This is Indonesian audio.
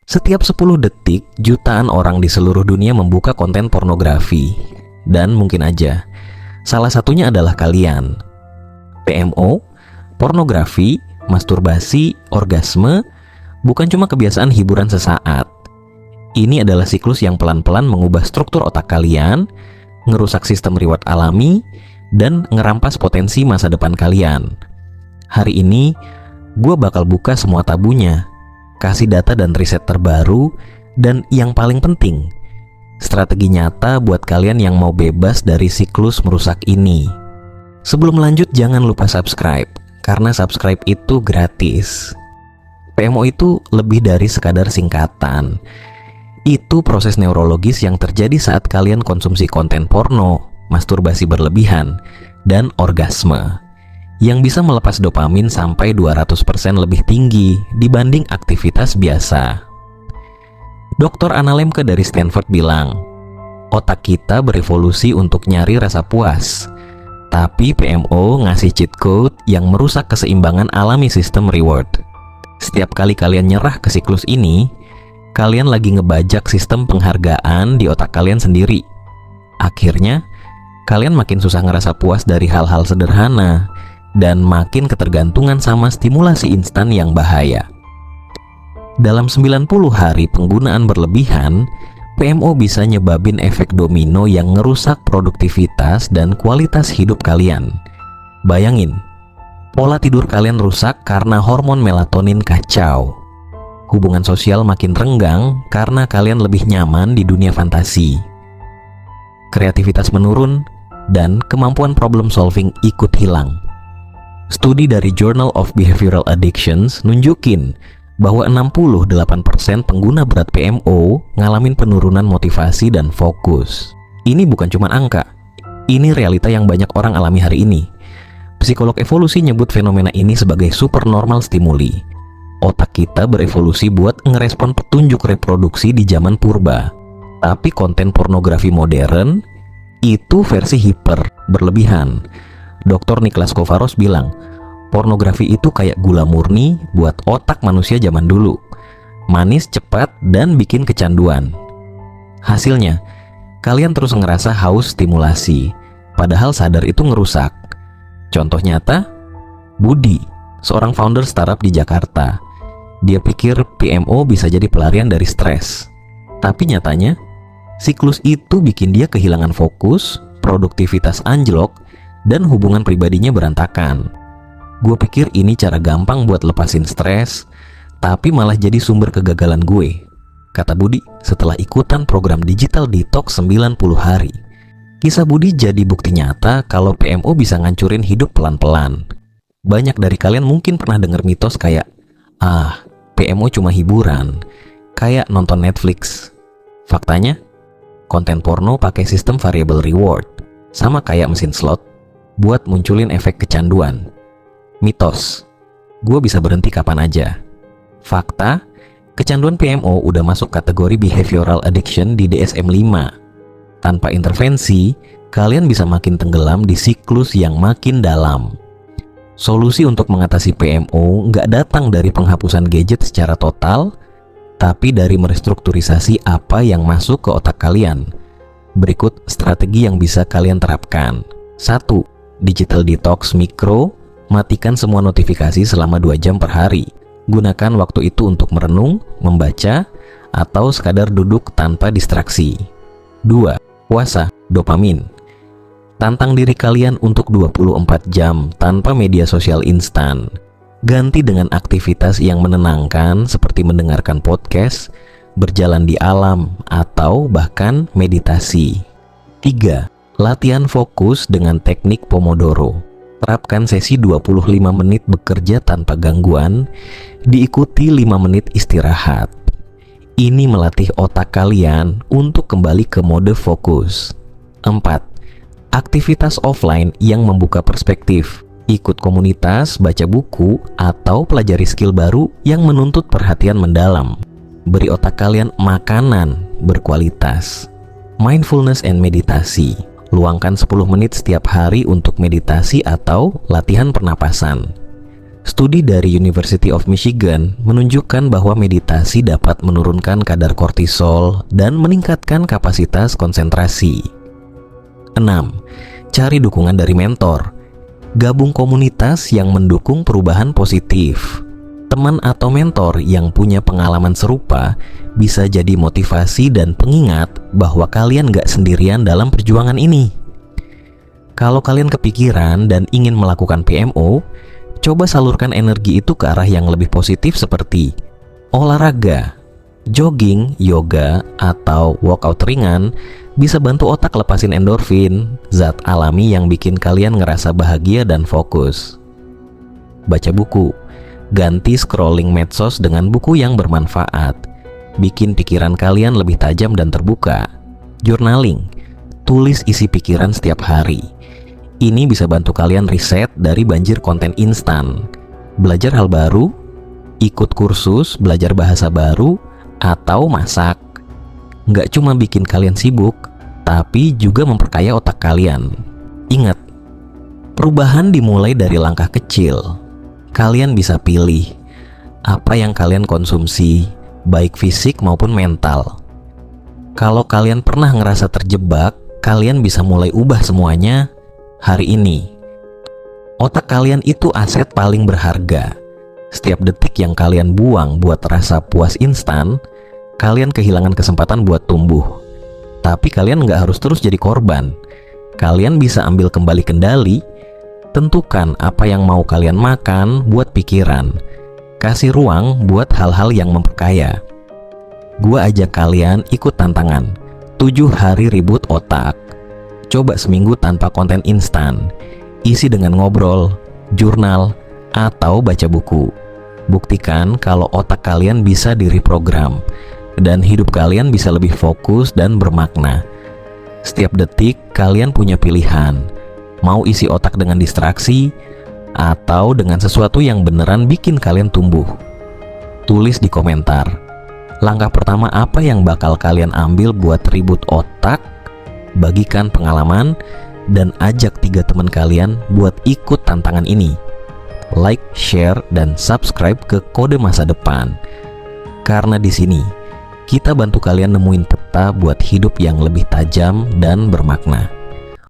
Setiap 10 detik, jutaan orang di seluruh dunia membuka konten pornografi. Dan mungkin aja, salah satunya adalah kalian. PMO, pornografi, masturbasi, orgasme, bukan cuma kebiasaan hiburan sesaat. Ini adalah siklus yang pelan-pelan mengubah struktur otak kalian, ngerusak sistem reward alami, dan ngerampas potensi masa depan kalian. Hari ini, gue bakal buka semua tabunya, kasih data dan riset terbaru, dan yang paling penting, strategi nyata buat kalian yang mau bebas dari siklus merusak ini. Sebelum lanjut, jangan lupa subscribe, karena subscribe itu gratis. PMO itu lebih dari sekadar singkatan. Itu proses neurologis yang terjadi saat kalian konsumsi konten porno, masturbasi berlebihan, dan orgasme, yang bisa melepas dopamin sampai 200% lebih tinggi dibanding aktivitas biasa. Dr. Anna Lemke dari Stanford bilang, otak kita berevolusi untuk nyari rasa puas, tapi PMO ngasih cheat code yang merusak keseimbangan alami sistem reward. Setiap kali kalian nyerah ke siklus ini, kalian lagi ngebajak sistem penghargaan di otak kalian sendiri. Akhirnya, kalian makin susah ngerasa puas dari hal-hal sederhana, dan makin ketergantungan sama stimulasi instan yang bahaya. Dalam 90 hari penggunaan berlebihan, PMO bisa nyebabin efek domino yang ngerusak produktivitas dan kualitas hidup kalian. Bayangin, pola tidur kalian rusak karena hormon melatonin kacau. Hubungan sosial makin renggang karena kalian lebih nyaman di dunia fantasi. Kreativitas menurun, dan kemampuan problem solving ikut hilang. Studi dari Journal of Behavioral Addictions nunjukin bahwa 68% pengguna berat PMO ngalamin penurunan motivasi dan fokus. Ini bukan cuma angka, ini realita yang banyak orang alami hari ini. Psikolog evolusi nyebut fenomena ini sebagai supernormal stimuli. Otak kita berevolusi buat ngerespon petunjuk reproduksi di zaman purba. Tapi konten pornografi modern itu versi hiper, berlebihan. Dr. Niklas Kovaros bilang, pornografi itu kayak gula murni buat otak manusia zaman dulu. Manis, cepat, dan bikin kecanduan. Hasilnya, kalian terus ngerasa haus stimulasi, padahal sadar itu ngerusak. Contoh nyata, Budi, seorang founder startup di Jakarta. Dia pikir PMO bisa jadi pelarian dari stres. Tapi nyatanya, siklus itu bikin dia kehilangan fokus, produktivitas anjlok, dan hubungan pribadinya berantakan. Gue pikir ini cara gampang buat lepasin stres, tapi malah jadi sumber kegagalan gue, kata Budi setelah ikutan program digital detox 90 hari. Kisah Budi jadi bukti nyata kalau PMO bisa ngancurin hidup pelan-pelan. Banyak dari kalian mungkin pernah dengar mitos kayak, PMO cuma hiburan, kayak nonton Netflix. Faktanya, konten porno pakai sistem variable reward, sama kayak mesin slot, buat munculin efek kecanduan. Mitos, gue bisa berhenti kapan aja. Fakta, kecanduan PMO udah masuk kategori behavioral addiction di DSM-5. Tanpa intervensi, kalian bisa makin tenggelam di siklus yang makin dalam. Solusi untuk mengatasi PMO nggak datang dari penghapusan gadget secara total, tapi dari merestrukturisasi apa yang masuk ke otak kalian. Berikut strategi yang bisa kalian terapkan. 1. Digital detox mikro, matikan semua notifikasi selama 2 jam per hari. Gunakan waktu itu untuk merenung, membaca, atau sekadar duduk tanpa distraksi. 2. Puasa dopamin. Tantang diri kalian untuk 24 jam tanpa media sosial instan. Ganti dengan aktivitas yang menenangkan seperti mendengarkan podcast, berjalan di alam, atau bahkan meditasi. 3. Latihan fokus dengan teknik Pomodoro. Terapkan sesi 25 menit bekerja tanpa gangguan, diikuti 5 menit istirahat. Ini melatih otak kalian untuk kembali ke mode fokus. 4. Aktivitas offline yang membuka perspektif. Ikut komunitas, baca buku, atau pelajari skill baru yang menuntut perhatian mendalam. Beri otak kalian makanan berkualitas. Mindfulness and meditasi. Luangkan 10 menit setiap hari untuk meditasi atau latihan pernapasan. Studi dari University of Michigan menunjukkan bahwa meditasi dapat menurunkan kadar kortisol dan meningkatkan kapasitas konsentrasi. 6. Cari dukungan dari mentor. Gabung komunitas yang mendukung perubahan positif. Teman atau mentor yang punya pengalaman serupa bisa jadi motivasi dan pengingat bahwa kalian gak sendirian dalam perjuangan ini. Kalau kalian kepikiran dan ingin melakukan PMO, coba salurkan energi itu ke arah yang lebih positif seperti olahraga, jogging, yoga, atau workout ringan bisa bantu otak lepasin endorfin, zat alami yang bikin kalian ngerasa bahagia dan fokus. Baca buku. Ganti scrolling medsos dengan buku yang bermanfaat. Bikin pikiran kalian lebih tajam dan terbuka. Journaling. Tulis isi pikiran setiap hari. Ini bisa bantu kalian reset dari banjir konten instan. Belajar hal baru, ikut kursus, belajar bahasa baru, atau masak. Nggak cuma bikin kalian sibuk, tapi juga memperkaya otak kalian. Ingat, perubahan dimulai dari langkah kecil. Kalian bisa pilih apa yang kalian konsumsi, baik fisik maupun mental. Kalau kalian pernah ngerasa terjebak, kalian bisa mulai ubah semuanya hari ini. Otak kalian itu aset paling berharga. Setiap detik yang kalian buang buat rasa puas instan, kalian kehilangan kesempatan buat tumbuh. Tapi kalian nggak harus terus jadi korban. Kalian bisa ambil kembali kendali. Tentukan apa yang mau kalian makan buat pikiran. Kasih ruang buat hal-hal yang memperkaya. Gua ajak kalian ikut tantangan 7 hari ribut otak. Coba seminggu tanpa konten instan. Isi dengan ngobrol, jurnal, atau baca buku. Buktikan kalau otak kalian bisa direprogram dan hidup kalian bisa lebih fokus dan bermakna. Setiap detik kalian punya pilihan. Mau isi otak dengan distraksi atau dengan sesuatu yang beneran bikin kalian tumbuh. Tulis di komentar. Langkah pertama apa yang bakal kalian ambil buat ribut otak? Bagikan pengalaman dan ajak 3 teman kalian buat ikut tantangan ini. Like, share, dan subscribe ke Kode Masa Depan. Karena di sini kita bantu kalian nemuin peta buat hidup yang lebih tajam dan bermakna.